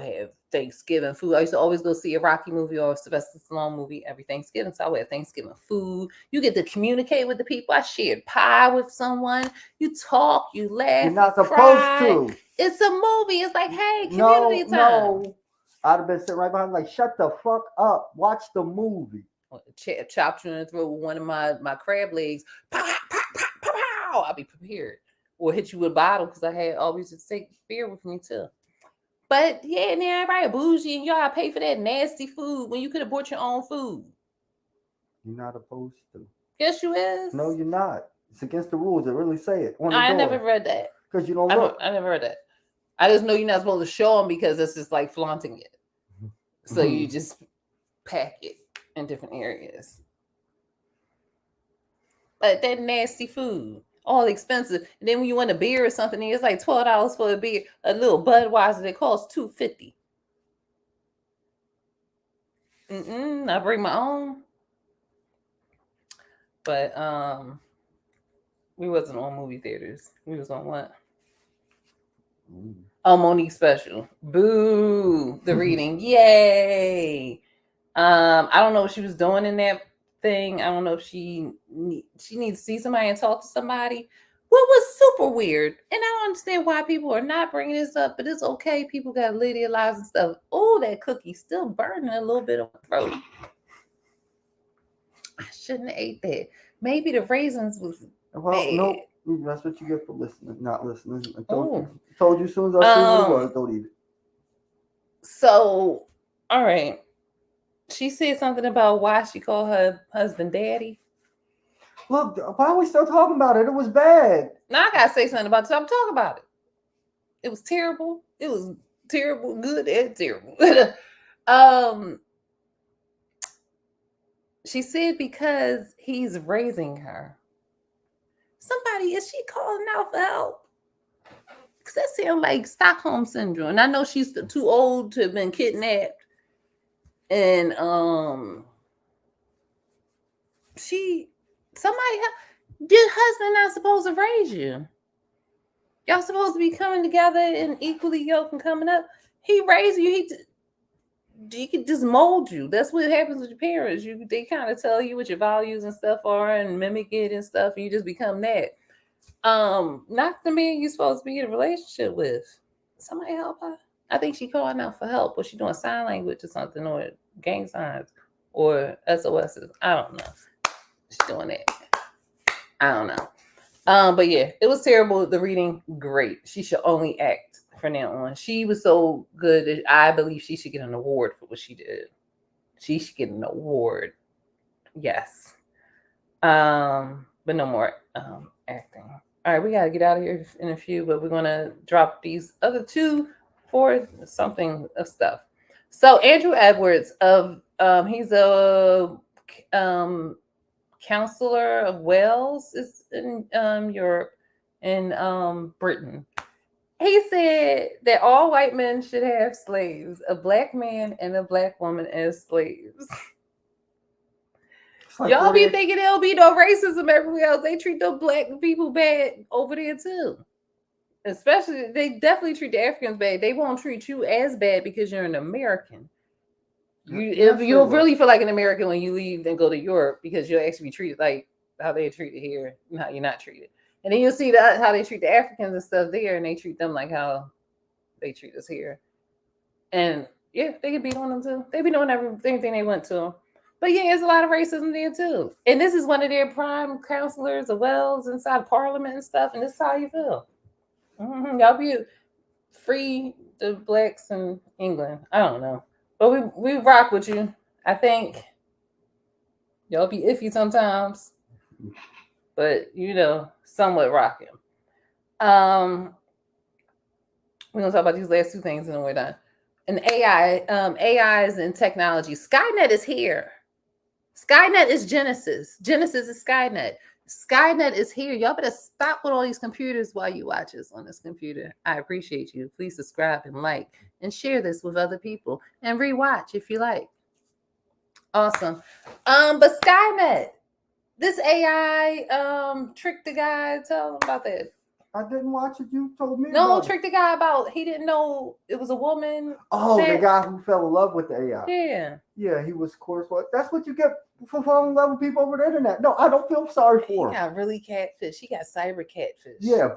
have Thanksgiving food. I used to always go see a Rocky movie or a Sylvester Stallone movie every Thanksgiving. So I would have Thanksgiving food. You get to communicate with the people. I shared pie with someone. You talk, you laugh. You're not supposed to. It's a movie. It's like, hey, community time. No. I'd have been sitting right behind, like, shut the fuck up. Watch the movie. Chopped you in the throat with one of my crab legs. Pow, pow, pow, pow, pow. I'll be prepared. Or hit you with a bottle because I had always to take beer with me too. But yeah, and then everybody bougie and y'all pay for that nasty food when you could have bought your own food. You're not supposed to. Yes, you is. No, you're not. It's against the rules. They really say it. I never read that. Because you don't look. I never read that. I just know you're not supposed to show them because it's just like flaunting it. So you just pack it in different areas. But that nasty food. All expensive, and then when you want a beer or something, it's like $12 for a beer. A little Budweiser that costs $2.50. I bring my own, but we wasn't on movie theaters. We was on what? Oh, Monique special. Boo! The reading, yay! I don't know what she was doing in that thing. I don't know if she needs to see somebody and talk to somebody. What was super weird, and I don't understand why people are not bringing this up, but it's okay. People got to live their lives and stuff. Oh, that cookie still burning a little bit on my throat. I shouldn't have ate that. Maybe the raisins was bad. No, that's what you get for not listening. I told you as soon as I see what it was, don't eat it. So, all right. She said something about why she called her husband daddy. Look, why are we still talking about it? It was bad. Now I gotta say something about it. So I'm talking about it. It was terrible. It was terrible, good and terrible. She said because he's raising her. Somebody, is she calling out for help? Because that sounds like Stockholm syndrome. And I know she's too old to have been kidnapped. And your husband not supposed to raise you. Y'all supposed to be coming together and equally yoked and coming up. He raised you. He could just mold you. That's what happens with your parents. They kind of tell you what your values and stuff are and mimic it and stuff. And you just become that. Not the man you're supposed to be in a relationship with. Somebody help her. I think she calling out for help. Was she doing sign language or something, or gang signs, or SOSs? I don't know. She's doing that. I don't know. But yeah, it was terrible. The reading, great. She should only act from now on. She was so good that I believe she should get an award for what she did. She should get an award. Yes. But no more acting. All right, we gotta get out of here in a few, but we're gonna drop these other two for something of stuff. So Andrew Edwards he's a counselor of Wales is in Europe and Britain. He said that all white men should have slaves, a black man and a black woman as slaves. Like y'all be thinking there'll be no racism everywhere else. They treat the black people bad over there too. Especially, they definitely treat the Africans bad. They won't treat you as bad because you're an American. You'll really feel like an American when you leave and go to Europe because you'll actually be treated like how they're treated here and how you're not treated. And then you'll see how they treat the Africans and stuff there, and they treat them like how they treat us here. And yeah, they can beat on them too. They be doing everything they went to them. But yeah, there's a lot of racism there too. And this is one of their prime counselors of Wells inside Parliament and stuff. And this is how you feel. Y'all be free the blacks in England. I don't know. But we rock with you. I think y'all be iffy sometimes. But somewhat rocking. We're gonna talk about these last two things and then we're done. And AI, AIs and technology. Skynet is here. Skynet is Genesis. Genesis is Skynet. Skynet is here. Y'all better stop with all these computers while you watch us on this computer. I appreciate you. Please subscribe and like and share this with other people and rewatch if you like. Awesome. But Skynet, this AI tricked the guy. Tell him about that. I didn't watch it. You told me. No, about tricked the guy about he didn't know it was a woman. Oh, the guy who fell in love with the AI. Yeah. Yeah, he was, of course, what? That's what you get for falling in love with people over the internet. No, I don't feel sorry for him. He got really catfish. He got cyber catfish. Yeah,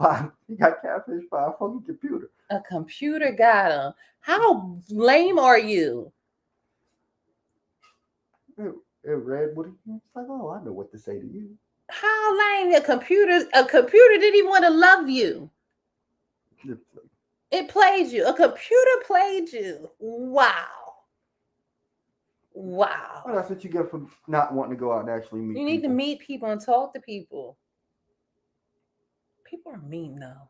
he got catfish by a fucking computer. A computer got him. How lame are you? It read what he was like. Oh, I know what to say to you. How lame? A computer didn't even want to love you. It played you. A computer played you. Wow. Wow. Well, that's what you get for not wanting to go out and actually meet. You need to meet people and talk to people. People are mean though.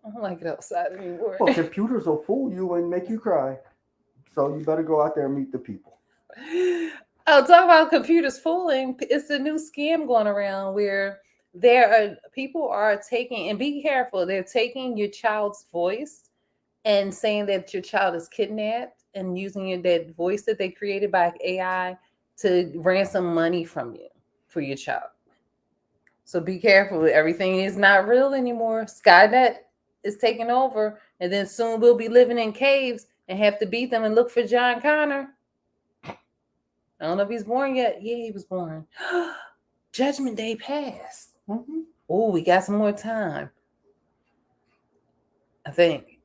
I don't like it outside anymore. Well, computers will fool you and make you cry. So you better go out there and meet the people. Oh, talk about computers fooling. It's a new scam going around where people are taking, and be careful, they're taking your child's voice and saying that your child is kidnapped and using that voice that they created by AI to ransom money from you for your child. So be careful. Everything is not real anymore. Skynet is taking over, and then soon we'll be living in caves and have to beat them and look for John Connor. I don't know if he's born yet. Yeah, he was born. Judgment Day passed. Mm-hmm. Oh, we got some more time. I think.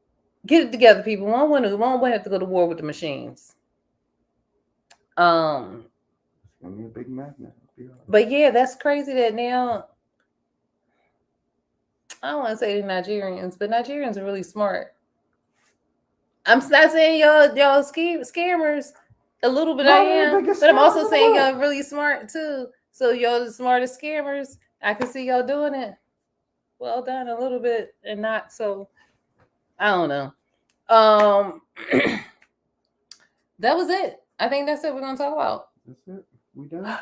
Get it together, people. One won't have to go to war with the machines. It's gonna be a big magnet. But yeah, that's crazy that now. I don't want to say the Nigerians, but Nigerians are really smart. I'm not saying y'all scammers. A little bit I am, but I'm also saying y'all really smart too. So y'all the smartest scammers. I can see y'all doing it. Well done a little bit and not so. I don't know. That was it. I think that's it we're gonna talk about. That's it. We done.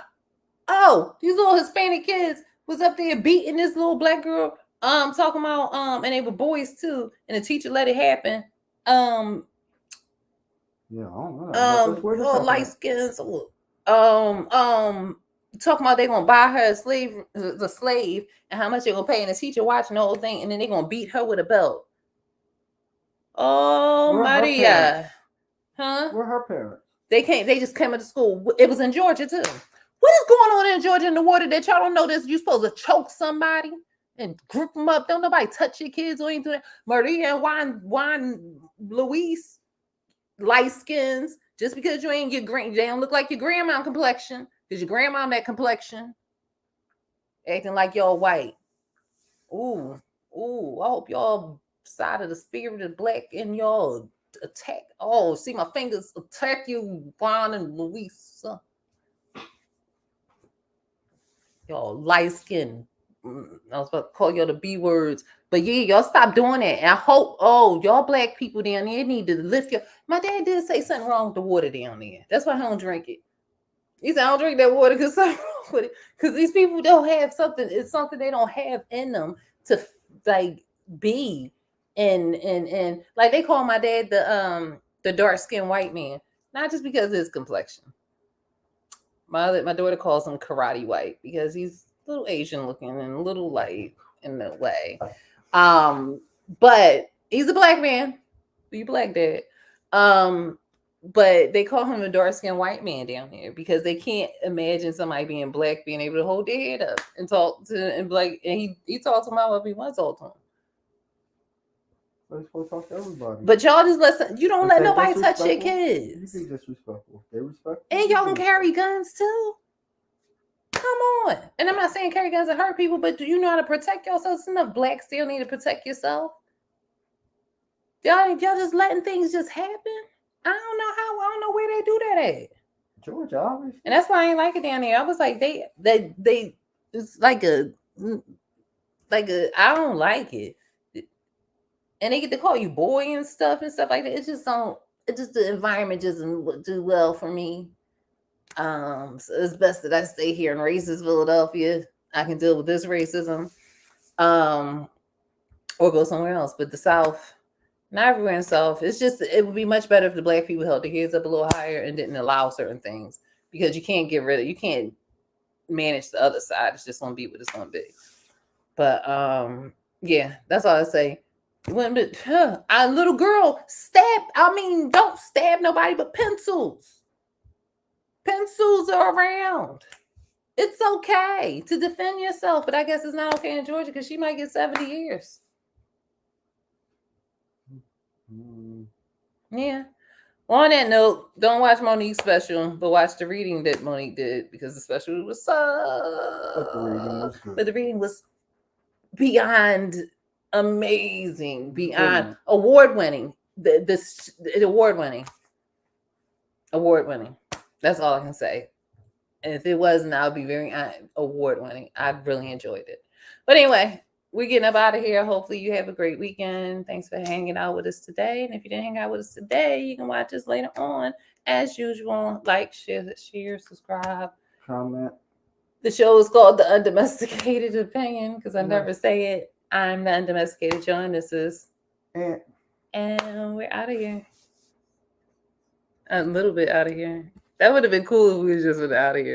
Oh, these little Hispanic kids was up there beating this little black girl. Talking about and they were boys too, and the teacher let it happen. Yeah, I don't know. Light skins. Talking about they gonna buy her the slave, and how much they gonna pay, and the teacher watching the whole thing, and then they gonna beat her with a belt. Oh, Maria, huh? Where her parents? They just came into school. It was in Georgia too. What is going on in Georgia in the water that y'all don't know this? You supposed to choke somebody and group them up. Don't nobody touch your kids or anything. Maria and Juan Luis. Light skins, just because you ain't they don't look like your grandma complexion, because your grandma that complexion, acting like y'all white. Ooh, I hope y'all side of the spirit of black and y'all attack. Oh, see my fingers attack you, Juan and Luis. Y'all light skin. I was about to call y'all the B words. But yeah, y'all stop doing that. And I hope, y'all black people down there need to lift your. My dad did say something wrong with the water down there. That's why I don't drink it. He said, I don't drink that water because something wrong with it. Because these people don't have something. It's something they don't have in them to like be. And like they call my dad the dark skinned white man. Not just because of his complexion. My daughter calls him karate white because he's a little Asian looking and a little light in that way. But he's a black man. You black dad. But they call him a dark-skinned white man down there because they can't imagine somebody being black being able to hold their head up and talk to and like and he talks to him however he wants to talk to him. They're supposed to talk to everybody. But y'all just listen. You don't If let they nobody touch your disrespectful, kids. You be disrespectful. They respect. And y'all can carry guns too. Come on. And I'm not saying carry guns and hurt people, but do you know how to protect yourself? Enough blacks still need to protect yourself. Y'all just letting things just happen. I don't know how. I don't know where they do that at. Georgia, obviously. And that's why I ain't like it down there. I was like, they it's like a I don't like it. And they get to call you boy and stuff like that. It just the environment doesn't do well for me. So it's best that I stay here in racist Philadelphia. I can deal with this racism. Or go somewhere else. But the South, not everywhere in the South, it would be much better if the black people held their heads up a little higher and didn't allow certain things. Because you can't manage the other side. It's just gonna be what it's gonna be. But yeah, that's all I say. When a little girl don't stab nobody, but pencils. Pencils are around. It's okay to defend yourself, but I guess it's not okay in Georgia because she might get 70 years. Yeah. Well, on that note, don't watch Monique's special, but watch the reading that Monique did because the special was but the reading was beyond amazing, beyond award-winning. Award-winning. That's all I can say. And if it wasn't, I would be very award-winning. I really enjoyed it. But anyway, we're getting up out of here. Hopefully you have a great weekend. Thanks for hanging out with us today. And if you didn't hang out with us today, you can watch us later on. As usual, like, share, subscribe. Comment. The show is called The Undomesticated Opinion because I never say it. I'm the Undomesticated John. This is and we're out of here. A little bit out of here. That would have been cool if we just went out of here.